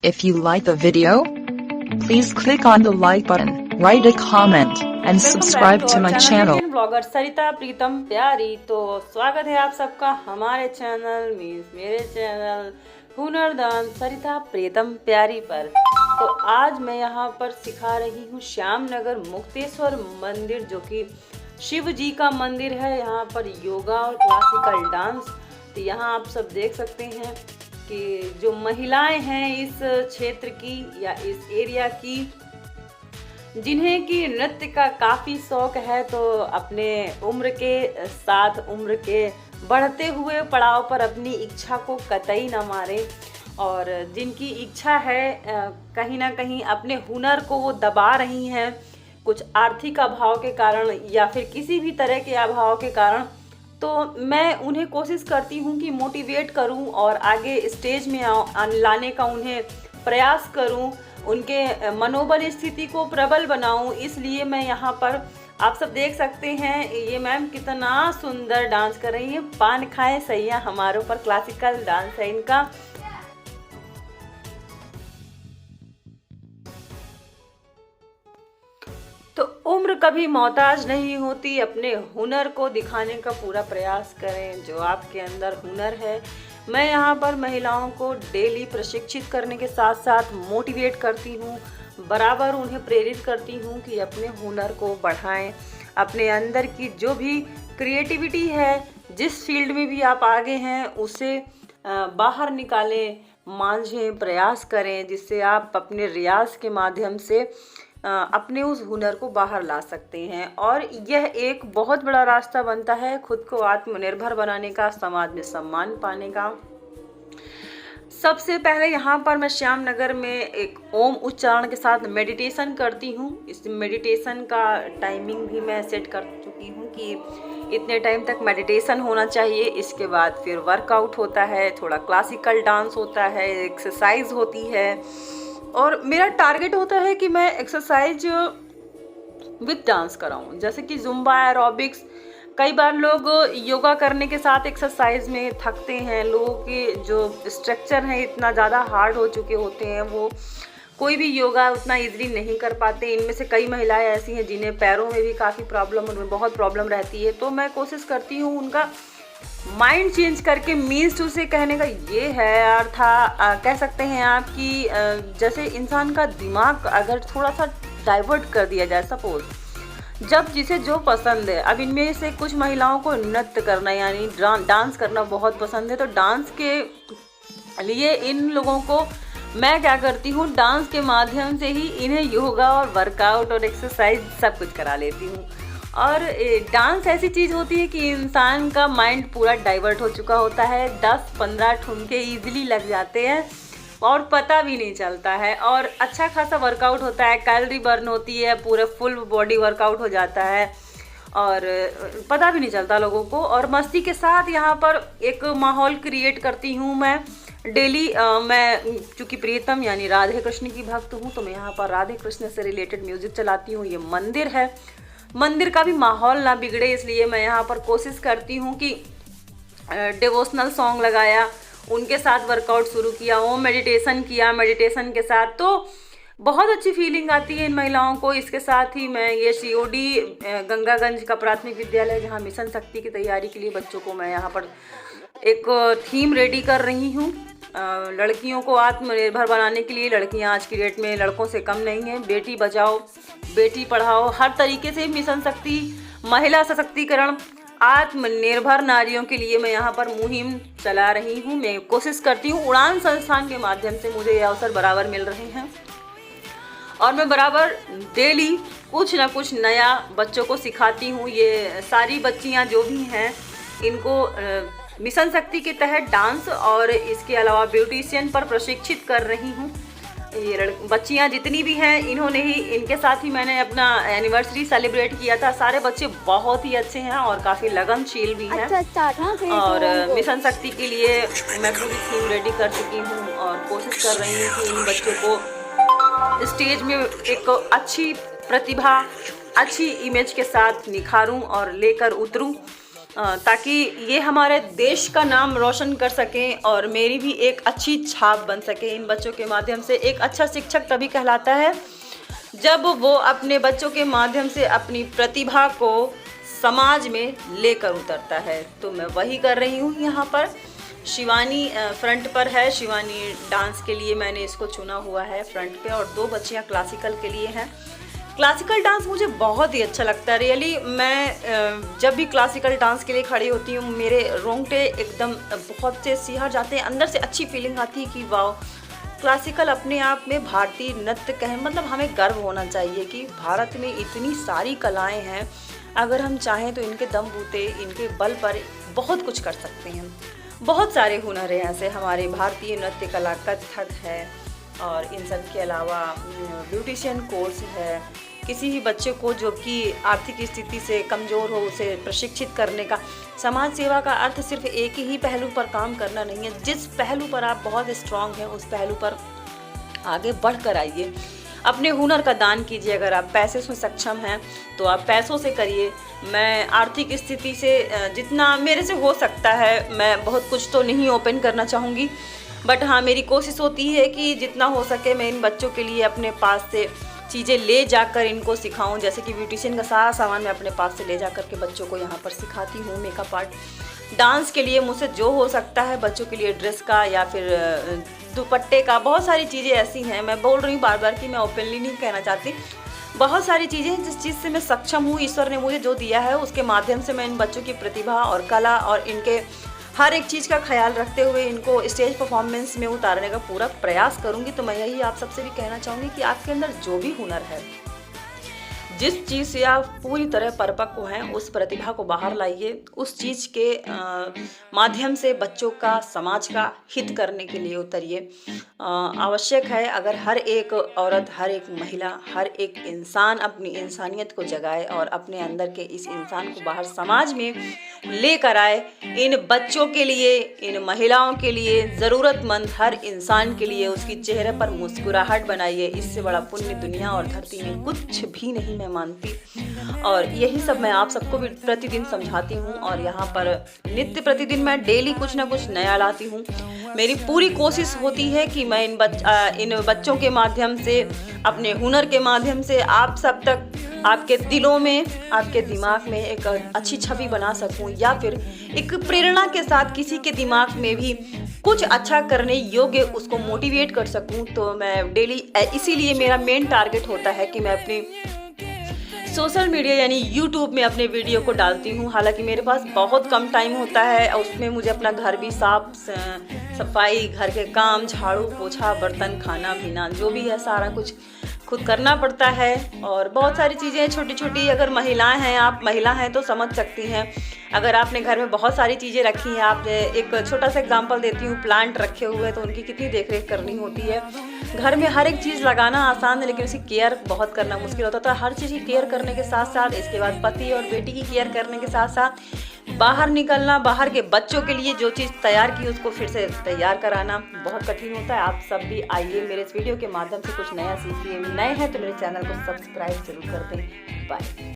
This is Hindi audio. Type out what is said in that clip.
If you like the video, please click on the like button, write a comment, and subscribe to my channel. Blogger Sarita Pritam Pyari. तो स्वागत है आप सबका हमारे चैनल मीन्स मेरे चैनल हुनरदान सरिता प्रीतम प्यारी पर। तो आज मैं यहाँ पर सिखा रही हूँ श्यामनगर मुक्तेश्वर मंदिर, जो कि शिव जी का मंदिर है। यहाँ पर योगा और क्लासिकल डांस। तो यहाँ आप सब देख सकते हैं कि जो महिलाएं हैं इस क्षेत्र की या इस एरिया की, जिन्हें कि नृत्य का काफ़ी शौक है, तो अपने उम्र के साथ उम्र के बढ़ते हुए पड़ाव पर अपनी इच्छा को कतई ना मारें, और जिनकी इच्छा है कहीं ना कहीं अपने हुनर को वो दबा रही हैं, कुछ आर्थिक अभाव के कारण या फिर किसी भी तरह के अभाव के कारण, तो मैं उन्हें कोशिश करती हूँ कि मोटिवेट करूँ और आगे स्टेज में लाने का उन्हें प्रयास करूँ, उनके मनोबल स्थिति को प्रबल बनाऊं। इसलिए मैं यहाँ पर आप सब देख सकते हैं ये मैम कितना सुंदर डांस कर रही है। पान खाए सैया हमारे ऊपर क्लासिकल डांस है इनका। तो उम्र कभी मोहताज नहीं होती, अपने हुनर को दिखाने का पूरा प्रयास करें जो आपके अंदर हुनर है। मैं यहाँ पर महिलाओं को डेली प्रशिक्षित करने के साथ साथ मोटिवेट करती हूँ, बराबर उन्हें प्रेरित करती हूँ कि अपने हुनर को बढ़ाएं, अपने अंदर की जो भी क्रिएटिविटी है, जिस फील्ड में भी आप आगे हैं उसे बाहर निकालें, मांझें, प्रयास करें, जिससे आप अपने रियाज के माध्यम से अपने उस हुनर को बाहर ला सकते हैं। और यह एक बहुत बड़ा रास्ता बनता है खुद को आत्मनिर्भर बनाने का, समाज में सम्मान पाने का। सबसे पहले यहाँ पर मैं श्यामनगर में एक ओम उच्चारण के साथ मेडिटेशन करती हूँ। इस मेडिटेशन का टाइमिंग भी मैं सेट कर चुकी हूँ कि इतने टाइम तक मेडिटेशन होना चाहिए। इसके बाद फिर वर्कआउट होता है, थोड़ा क्लासिकल डांस होता है, एक्सरसाइज होती है, और मेरा टारगेट होता है कि मैं एक्सरसाइज विद डांस कराऊं, जैसे कि जुम्बा, एरोबिक्स। कई बार लोग योगा करने के साथ एक्सरसाइज में थकते हैं, लोगों के जो स्ट्रक्चर हैं इतना ज़्यादा हार्ड हो चुके होते हैं, वो कोई भी योगा उतना इजीली नहीं कर पाते। इनमें से कई महिलाएं ऐसी हैं जिन्हें पैरों में भी काफ़ी प्रॉब्लम, उनमें बहुत प्रॉब्लम रहती है। तो मैं कोशिश करती हूँ उनका माइंड चेंज करके, मीन्स टू से कहने का ये है अर्थ कह सकते हैं आप कि जैसे इंसान का दिमाग अगर थोड़ा सा डाइवर्ट कर दिया जाए, सपोज जब जिसे जो पसंद है, अब इनमें से कुछ महिलाओं को नृत्य करना यानी डांस करना बहुत पसंद है, तो डांस के लिए इन लोगों को मैं क्या करती हूँ, डांस के माध्यम से ही इन्हें योगा और वर्कआउट और एक्सरसाइज सब कुछ करा लेती हूँ। और डांस ऐसी चीज़ होती है कि इंसान का माइंड पूरा डाइवर्ट हो चुका होता है, 10-15 ठुमके ईजिली लग जाते हैं और पता भी नहीं चलता है, और अच्छा खासा वर्कआउट होता है, कैलोरी बर्न होती है, पूरे फुल बॉडी वर्कआउट हो जाता है और पता भी नहीं चलता लोगों को। और मस्ती के साथ यहाँ पर एक माहौल क्रिएट करती हूँ मैं डेली। मैं चूँकि प्रीतम यानी राधे कृष्ण की भक्त हूँ, तो मैं यहाँ पर राधे कृष्ण से रिलेटेड म्यूज़िक चलाती हूँ। ये मंदिर है, मंदिर का भी माहौल ना बिगड़े, इसलिए मैं यहाँ पर कोशिश करती हूँ कि डिवोशनल सॉन्ग लगाया, उनके साथ वर्कआउट शुरू किया, वो मेडिटेशन किया, मेडिटेशन के साथ तो बहुत अच्छी फीलिंग आती है इन महिलाओं को। इसके साथ ही मैं ये सीओडी गंगागंज का प्राथमिक विद्यालय, जहाँ मिशन शक्ति की तैयारी के लिए बच्चों को मैं यहाँ पर एक थीम रेडी कर रही हूँ, लड़कियों को आत्मनिर्भर बनाने के लिए। लड़कियाँ आज की डेट में लड़कों से कम नहीं हैं, बेटी बचाओ बेटी पढ़ाओ, हर तरीके से मिशन शक्ति, महिला सशक्तिकरण, आत्मनिर्भर नारियों के लिए मैं यहाँ पर मुहिम चला रही हूँ। मैं कोशिश करती हूँ, उड़ान संस्थान के माध्यम से मुझे ये अवसर बराबर मिल रहे हैं, और मैं बराबर डेली कुछ ना कुछ नया बच्चों को सिखाती हूँ। ये सारी बच्चियाँ जो भी हैं इनको मिशन शक्ति के तहत डांस और इसके अलावा ब्यूटिशियन पर प्रशिक्षित कर रही हूँ। ये बच्चियाँ जितनी भी हैं, इन्होंने ही, इनके साथ ही मैंने अपना एनिवर्सरी सेलिब्रेट किया था। सारे बच्चे बहुत ही अच्छे हैं और काफ़ी लगनशील भी हैं। और मिशन शक्ति के लिए मैं पूरी थीम रेडी कर चुकी हूँ और कोशिश कर रही हूँ कि इन बच्चों को स्टेज में एक अच्छी प्रतिभा, अच्छी इमेज के साथ निखारूं और लेकर उतरूं। ताकि ये हमारे देश का नाम रोशन कर सकें और मेरी भी एक अच्छी छाप बन सके इन बच्चों के माध्यम से। एक अच्छा शिक्षक तभी कहलाता है जब वो अपने बच्चों के माध्यम से अपनी प्रतिभा को समाज में लेकर उतरता है। तो मैं वही कर रही हूँ यहाँ पर। शिवानी फ्रंट पर है, शिवानी डांस के लिए मैंने इसको चुना हुआ है फ्रंट पे, और 2 बच्चियाँ क्लासिकल के लिए हैं। क्लासिकल डांस मुझे बहुत ही अच्छा लगता है रियली। मैं जब भी क्लासिकल डांस के लिए खड़ी होती हूँ मेरे रोंगटे एकदम बहुत से सिहर जाते हैं, अंदर से अच्छी फीलिंग आती है कि वाह, क्लासिकल अपने आप में भारतीय नृत्य कहें, मतलब हमें गर्व होना चाहिए कि भारत में इतनी सारी कलाएं हैं। अगर हम चाहें तो इनके दम बूते, इनके बल पर बहुत कुछ कर सकते हैं। बहुत सारे हुनर हैं ऐसे हमारे भारतीय नृत्य कला, कथक है और इन सब के अलावा ब्यूटिशियन कोर्स है। किसी भी बच्चे को जो कि आर्थिक स्थिति से कमज़ोर हो उसे प्रशिक्षित करने का। समाज सेवा का अर्थ सिर्फ एक ही पहलू पर काम करना नहीं है। जिस पहलू पर आप बहुत स्ट्रांग हैं उस पहलू पर आगे बढ़कर आइए, अपने हुनर का दान कीजिए। अगर आप पैसे से सक्षम हैं तो आप पैसों से करिए। मैं आर्थिक स्थिति से जितना मेरे से हो सकता है, मैं बहुत कुछ तो नहीं ओपन करना चाहूँगी, बट हाँ मेरी कोशिश होती है कि जितना हो सके मैं इन बच्चों के लिए अपने पास से चीज़ें ले जाकर इनको सिखाऊं। जैसे कि ब्यूटिशियन का सारा सामान मैं अपने पास से ले जा कर के बच्चों को यहाँ पर सिखाती हूँ। मेकअप आर्ट, डांस के लिए मुझसे जो हो सकता है, बच्चों के लिए ड्रेस का या फिर दुपट्टे का, बहुत सारी चीज़ें ऐसी हैं। मैं बोल रही हूँ बार बार कि मैं ओपनली नहीं कहना चाहती। बहुत सारी चीज़ें हैं जिस चीज़ से मैं सक्षम हूँ, ईश्वर ने मुझे जो दिया है उसके माध्यम से मैं इन बच्चों की प्रतिभा और कला और इनके हर एक चीज़ का ख्याल रखते हुए इनको स्टेज परफॉर्मेंस में उतारने का पूरा प्रयास करूँगी। तो मैं यही आप सबसे भी कहना चाहूँगी कि आपके अंदर जो भी हुनर है, जिस चीज़ से आप पूरी तरह परिपक्व हैं, उस प्रतिभा को बाहर लाइए। उस चीज़ के माध्यम से बच्चों का, समाज का हित करने के लिए उतरिए। आवश्यक है अगर हर एक औरत, हर एक महिला, हर एक इंसान अपनी इंसानियत को जगाए और अपने अंदर के इस इंसान को बाहर समाज में लेकर आए। इन बच्चों के लिए, इन महिलाओं के लिए, ज़रूरतमंद हर इंसान के लिए उसकी चेहरे पर मुस्कुराहट बनाइए। इससे बड़ा पुण्य दुनिया और धरती में कुछ भी नहीं मैं मानती। और यही सब मैं आप सबको भी प्रतिदिन समझाती हूँ और यहाँ पर नित्य प्रतिदिन मैं डेली कुछ ना कुछ नया लाती हूँ। मेरी पूरी कोशिश होती है कि मैं इन बच्चों के माध्यम से, अपने हुनर के माध्यम से आप सब तक, आपके दिलों में, आपके दिमाग में एक अच्छी छवि बना सकूं, या फिर एक प्रेरणा के साथ किसी के दिमाग में भी कुछ अच्छा करने योग्य उसको मोटिवेट कर सकूं। तो मैं डेली, इसीलिए मेरा मेन टारगेट होता है कि मैं अपने सोशल मीडिया यानी यूट्यूब में अपने वीडियो को डालती हूँ। हालांकि मेरे पास बहुत कम टाइम होता है, उसमें मुझे अपना घर भी साफ सफाई, घर के काम, झाड़ू पोछा, बर्तन, खाना पीना, जो भी है सारा कुछ खुद करना पड़ता है। और बहुत सारी चीज़ें छोटी छोटी, अगर महिलाएं हैं, आप महिला हैं तो समझ सकती हैं। अगर आपने घर में बहुत सारी चीज़ें रखी हैं, आप एक छोटा सा एग्जांपल देती हूँ, प्लांट रखे हुए तो उनकी कितनी देखरेख करनी होती है। घर में हर एक चीज़ लगाना आसान है लेकिन उसकी केयर बहुत करना मुश्किल होता है। हर चीज़ की केयर करने के साथ साथ, इसके बाद पति और बेटी की केयर करने के साथ साथ बाहर निकलना, बाहर के बच्चों के लिए जो चीज़ तैयार की उसको फिर से तैयार कराना बहुत कठिन होता है। आप सब भी आइए मेरे इस वीडियो के माध्यम से कुछ नया सीखिए। नए हैं तो मेरे चैनल को सब्सक्राइब जरूर कर दें। बाय।